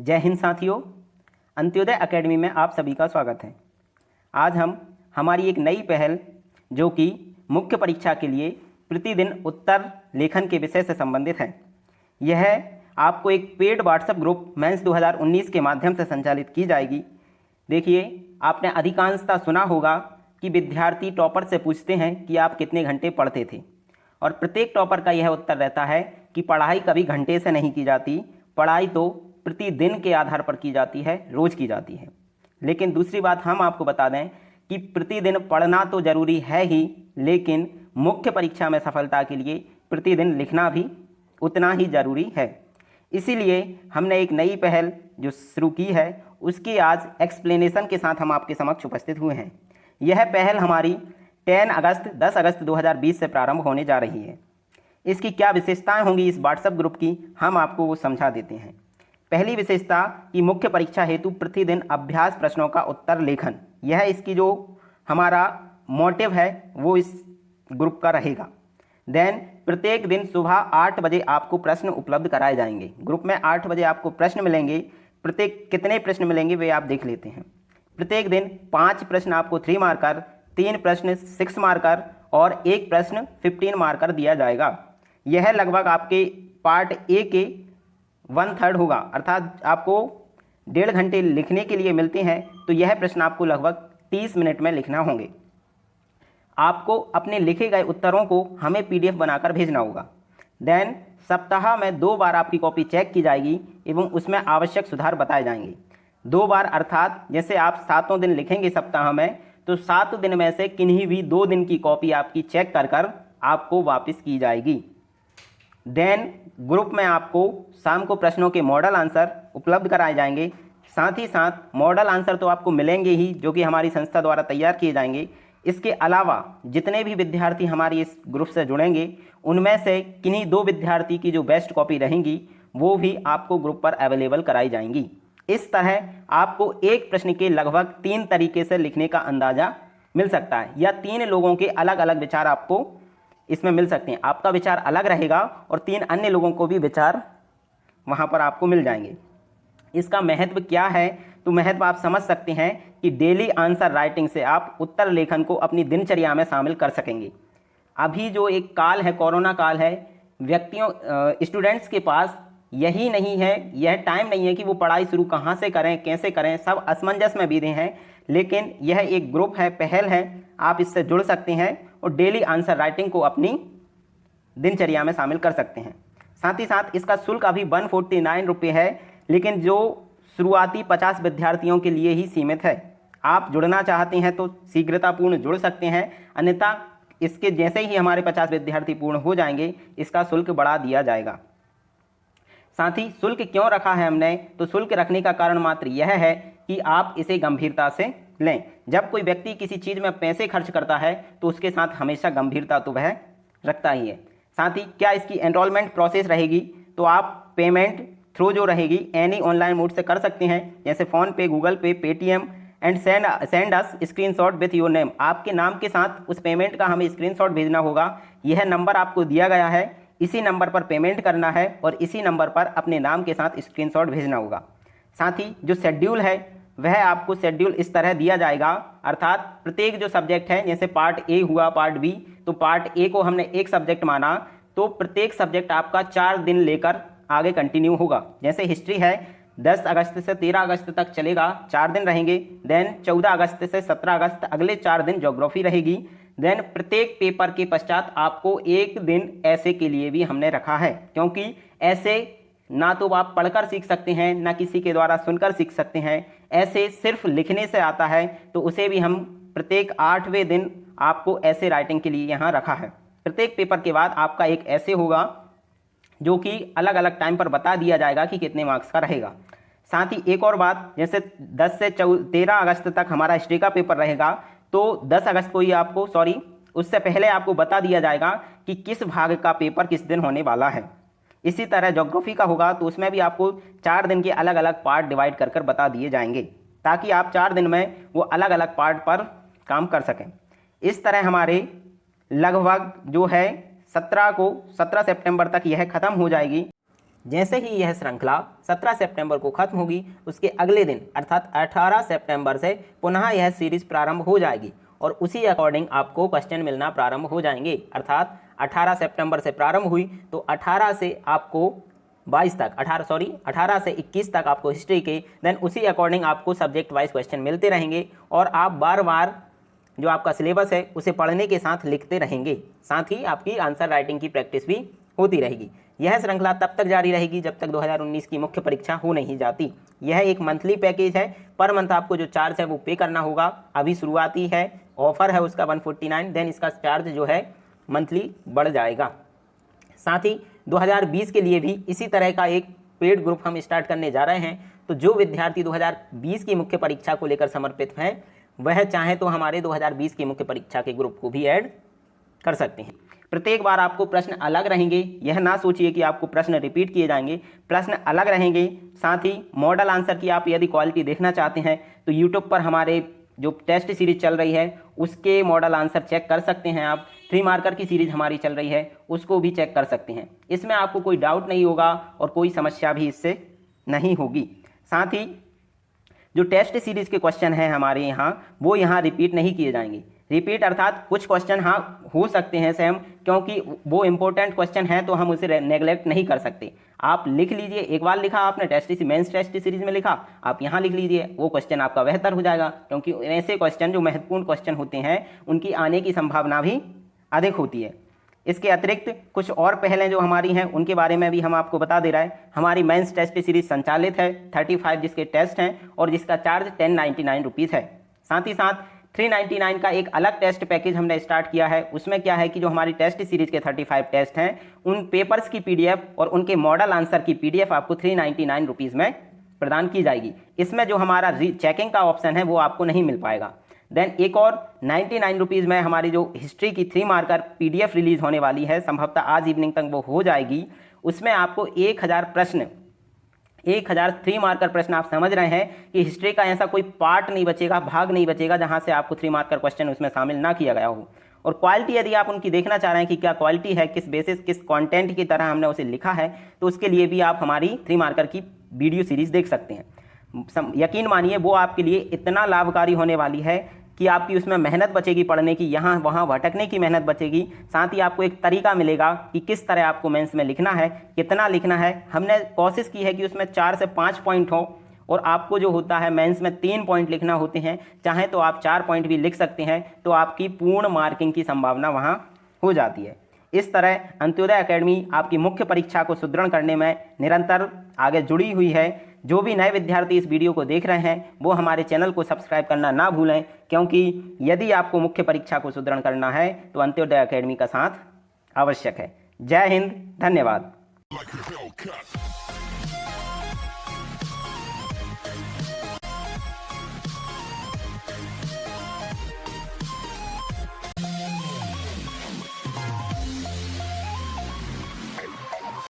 जय हिंद साथियों, अंत्योदय एकेडमी में आप सभी का स्वागत है। आज हम हमारी एक नई पहल जो कि मुख्य परीक्षा के लिए प्रतिदिन उत्तर लेखन के विषय से संबंधित है, यह आपको एक पेड व्हाट्सएप ग्रुप मेंस 2019 के माध्यम से संचालित की जाएगी। देखिए, आपने अधिकांशतः सुना होगा कि विद्यार्थी टॉपर से पूछते हैं कि आप कितने घंटे पढ़ते थे, और प्रत्येक टॉपर का यह उत्तर रहता है कि पढ़ाई कभी घंटे से नहीं की जाती, पढ़ाई तो प्रतिदिन के आधार पर की जाती है, रोज़ की जाती है। लेकिन दूसरी बात हम आपको बता दें कि प्रतिदिन पढ़ना तो ज़रूरी है ही, लेकिन मुख्य परीक्षा में सफलता के लिए प्रतिदिन लिखना भी उतना ही ज़रूरी है। इसीलिए हमने एक नई पहल जो शुरू की है, उसकी आज एक्सप्लेनेशन के साथ हम आपके समक्ष उपस्थित हुए हैं। यह पहल हमारी 10 अगस्त 2020 से प्रारंभ होने जा रही है। इसकी क्या विशेषताएं होंगी इस व्हाट्सएप ग्रुप की, हम आपको वो समझा देते हैं। पहली विशेषता कि मुख्य परीक्षा हेतु प्रतिदिन अभ्यास प्रश्नों का उत्तर लेखन, यह इसकी जो हमारा मोटिव है वो इस ग्रुप का रहेगा। देन प्रत्येक दिन सुबह 8 बजे आपको प्रश्न उपलब्ध कराए जाएंगे। ग्रुप में 8 बजे आपको प्रश्न मिलेंगे। प्रत्येक कितने प्रश्न मिलेंगे वे आप देख लेते हैं। प्रत्येक दिन 5 प्रश्न आपको 3 मार्कर, 3 प्रश्न 6 मार्कर और 1 प्रश्न 15 मार्कर दिया जाएगा। यह लगभग आपके पार्ट ए के 1/3 होगा, अर्थात आपको 1.5 घंटे लिखने के लिए मिलते हैं, तो यह प्रश्न आपको लगभग 30 मिनट में लिखना होंगे। आपको अपने लिखे गए उत्तरों को हमें PDF बनाकर भेजना होगा। देन सप्ताह में 2 बार आपकी कॉपी चेक की जाएगी एवं उसमें आवश्यक सुधार बताए जाएंगे। 2 बार अर्थात जैसे आप 7 दिन लिखेंगे सप्ताह में, तो 7 दिन में से किन्हीं भी 2 दिन की कॉपी आपकी चेक कर आपको वापस की जाएगी। देन ग्रुप में आपको शाम को प्रश्नों के मॉडल आंसर उपलब्ध कराए जाएंगे। साथ ही साथ मॉडल आंसर तो आपको मिलेंगे ही, जो कि हमारी संस्था द्वारा तैयार किए जाएंगे। इसके अलावा जितने भी विद्यार्थी हमारी इस ग्रुप से जुड़ेंगे, उनमें से किन्हीं 2 विद्यार्थी की जो बेस्ट कॉपी रहेंगी वो भी आपको ग्रुप पर अवेलेबल कराई जाएंगी। इस तरह आपको एक प्रश्न के लगभग 3 तरीके से लिखने का अंदाज़ा मिल सकता है, या 3 लोगों के अलग अलग विचार आपको इसमें मिल सकते हैं। आपका विचार अलग रहेगा और 3 अन्य लोगों को भी विचार वहाँ पर आपको मिल जाएंगे। इसका महत्व क्या है, तो महत्व आप समझ सकते हैं कि डेली आंसर राइटिंग से आप उत्तर लेखन को अपनी दिनचर्या में शामिल कर सकेंगे। अभी जो एक काल है, कोरोना काल है, स्टूडेंट्स के पास यही नहीं है, यह टाइम नहीं है कि वो पढ़ाई शुरू कहाँ से करें, कैसे करें, सब असमंजस में बीते हैं। लेकिन यह एक ग्रुप है, पहल है, आप इससे जुड़ सकते हैं और डेली आंसर राइटिंग को अपनी दिनचर्या में शामिल कर सकते हैं। साथ ही साथ इसका शुल्क अभी 149 रुपये है, लेकिन जो शुरुआती 50 विद्यार्थियों के लिए ही सीमित है। आप जुड़ना चाहते हैं तो शीघ्रतापूर्ण जुड़ सकते हैं, अन्यथा इसके जैसे ही हमारे 50 विद्यार्थी पूर्ण हो जाएंगे, इसका शुल्क बढ़ा दिया जाएगा। साथ ही शुल्क क्यों रखा है हमने, तो शुल्क रखने का कारण मात्र यह है कि आप इसे गंभीरता से लें। जब कोई व्यक्ति किसी चीज़ में पैसे खर्च करता है तो उसके साथ हमेशा गंभीरता तो वह रखता ही है। साथ ही क्या इसकी एनरोलमेंट प्रोसेस रहेगी, तो आप पेमेंट थ्रू जो रहेगी एनी ऑनलाइन मोड से कर सकते हैं, जैसे फ़ोनपे, गूगल पे, Paytm, and send us screenshot with your name. आपके नाम के साथ उस पेमेंट का हमें स्क्रीनशॉट भेजना होगा। यह नंबर आपको दिया गया है, इसी नंबर पर पेमेंट करना है और इसी नंबर पर अपने नाम के साथ स्क्रीनशॉट भेजना होगा। साथ ही जो शेड्यूल है वह आपको शेड्यूल इस तरह दिया जाएगा, अर्थात प्रत्येक जो सब्जेक्ट है, जैसे पार्ट ए हुआ, पार्ट बी, तो पार्ट ए को हमने एक सब्जेक्ट माना, तो प्रत्येक सब्जेक्ट आपका 4 दिन लेकर आगे कंटिन्यू होगा। जैसे हिस्ट्री है 10 अगस्त से 13 अगस्त तक चलेगा, 4 दिन रहेंगे। देन 14 अगस्त से 17 अगस्त अगले 4 दिन ज्योग्राफी रहेगी। देन प्रत्येक पेपर के पश्चात आपको 1 दिन ऐसे के लिए भी हमने रखा है, क्योंकि ऐसे ना तो आप पढ़कर सीख सकते हैं, ना किसी के द्वारा सुनकर सीख सकते हैं। ऐसे सिर्फ लिखने से आता है, तो उसे भी हम प्रत्येक 8वें दिन आपको ऐसे राइटिंग के लिए यहाँ रखा है। प्रत्येक पेपर के बाद आपका एक ऐसे होगा जो कि अलग अलग टाइम पर बता दिया जाएगा कि कितने मार्क्स का रहेगा। साथ ही एक और बात, जैसे 10 से 13 अगस्त तक हमारा हिस्ट्री का पेपर रहेगा, तो 10 अगस्त को ही आपको उससे पहले आपको बता दिया जाएगा कि किस भाग का पेपर किस दिन होने वाला है। इसी तरह ज्योग्राफी का होगा, तो उसमें भी आपको 4 दिन के अलग अलग पार्ट डिवाइड कर बता दिए जाएंगे, ताकि आप 4 दिन में वो अलग अलग पार्ट पर काम कर सकें। इस तरह हमारे लगभग जो है 17 सितंबर तक यह ख़त्म हो जाएगी। जैसे ही यह श्रृंखला 17 सितंबर को खत्म होगी, उसके अगले दिन अर्थात 18 सितंबर से पुनः यह सीरीज प्रारंभ हो जाएगी और उसी अकॉर्डिंग आपको क्वेश्चन मिलना प्रारंभ हो जाएंगे। अर्थात 18 सितंबर से प्रारंभ हुई तो 18 से आपको 22 तक 18 से 21 तक आपको हिस्ट्री के, देन उसी अकॉर्डिंग आपको सब्जेक्ट वाइज क्वेश्चन मिलते रहेंगे और आप बार बार जो आपका सिलेबस है उसे पढ़ने के साथ लिखते रहेंगे, साथ ही आपकी आंसर राइटिंग की प्रैक्टिस भी होती रहेगी। यह श्रृंखला तब तक जारी रहेगी जब तक 2019 की मुख्य परीक्षा हो नहीं जाती। यह एक मंथली पैकेज है, पर मंथ आपको जो चार्ज है वो पे करना होगा। अभी शुरुआती है, ऑफर है उसका 149, देन इसका चार्ज जो है मंथली बढ़ जाएगा। साथ ही 2020 के लिए भी इसी तरह का एक पेड ग्रुप हम स्टार्ट करने जा रहे हैं। तो जो विद्यार्थी 2020 की मुख्य परीक्षा को लेकर समर्पित हैं, वह चाहे तो हमारे 2020 की मुख्य परीक्षा के ग्रुप को भी ऐड कर सकते हैं। प्रत्येक बार आपको प्रश्न अलग रहेंगे, यह ना सोचिए कि आपको प्रश्न रिपीट किए जाएंगे, प्रश्न अलग रहेंगे। साथ ही मॉडल आंसर की आप यदि क्वालिटी देखना चाहते हैं तो यूट्यूब पर हमारे जो टेस्ट सीरीज चल रही है उसके मॉडल आंसर चेक कर सकते हैं आप। 3 मार्कर की सीरीज हमारी चल रही है, उसको भी चेक कर सकते हैं। इसमें आपको कोई डाउट नहीं होगा और कोई समस्या भी इससे नहीं होगी। साथ ही जो टेस्ट सीरीज के क्वेश्चन हैं हमारे यहाँ, वो यहाँ रिपीट नहीं किए जाएंगे। रिपीट अर्थात कुछ क्वेश्चन हाँ हो सकते हैं सेम, क्योंकि वो इंपॉर्टेंट क्वेश्चन है तो हम उसे नेगलेक्ट नहीं कर सकते। आप लिख लीजिए, एक बार लिखा आपने मेंस टेस्ट सीरीज में लिखा, आप यहाँ लिख लीजिए, वो क्वेश्चन आपका बेहतर हो जाएगा, क्योंकि ऐसे क्वेश्चन जो महत्वपूर्ण क्वेश्चन होते हैं उनकी आने की संभावना भी अधिक होती है। इसके अतिरिक्त कुछ और पहलें जो हमारी हैं उनके बारे में भी हम आपको बता दे रहे हैं। हमारी मेंस टेस्ट सीरीज संचालित है, 35 जिसके टेस्ट हैं और जिसका चार्ज 1099 रुपीज़ है। साथ ही साथ 399 का एक अलग टेस्ट पैकेज हमने स्टार्ट किया है। उसमें क्या है कि जो हमारी टेस्ट सीरीज के 35 टेस्ट हैं उन पेपर्स की PDF और उनके मॉडल आंसर की PDF आपको 399 रुपीज़ में प्रदान की जाएगी। इसमें जो हमारा चेकिंग का ऑप्शन है वो आपको नहीं मिल पाएगा। देन एक और 99 रुपीज़ में हमारी जो हिस्ट्री की 3 मार्कर PDF रिलीज होने वाली है, संभवतः आज इवनिंग तक वो हो जाएगी। उसमें आपको 1000 प्रश्न, 1000 3 मार्कर प्रश्न, आप समझ रहे हैं कि हिस्ट्री का ऐसा कोई पार्ट नहीं बचेगा, भाग नहीं बचेगा जहां से आपको 3 मार्कर क्वेश्चन उसमें शामिल ना किया गया हो। और क्वालिटी यदि आप उनकी देखना चाह रहे हैं कि क्या क्वालिटी है, किस बेसिस किस कंटेंट की तरह हमने उसे लिखा है, तो उसके लिए भी आप हमारी 3 मार्कर की वीडियो सीरीज देख सकते हैं। यकीन मानिए वो आपके लिए इतना लाभकारी होने वाली है कि आपकी उसमें मेहनत बचेगी पढ़ने की, यहाँ वहाँ भटकने की मेहनत बचेगी। साथ ही आपको एक तरीका मिलेगा कि किस तरह आपको मेंस में लिखना है, कितना लिखना है। हमने कोशिश की है कि उसमें 4 से 5 पॉइंट हो और आपको जो होता है मेंस में 3 पॉइंट लिखना होते हैं। चाहे तो आप 4 पॉइंट भी लिख सकते हैं, तो आपकी पूर्ण मार्किंग की संभावना वहाँ हो जाती है। इस तरह अंत्योदय एकेडमी आपकी मुख्य परीक्षा को सुदृढ़ करने में निरंतर आगे जुड़ी हुई है। जो भी नए विद्यार्थी इस वीडियो को देख रहे हैं वो हमारे चैनल को सब्सक्राइब करना ना भूलें, क्योंकि यदि आपको मुख्य परीक्षा को सुदृढ़ करना है तो अंत्योदय एकेडमी का साथ आवश्यक है। जय हिंद, धन्यवाद।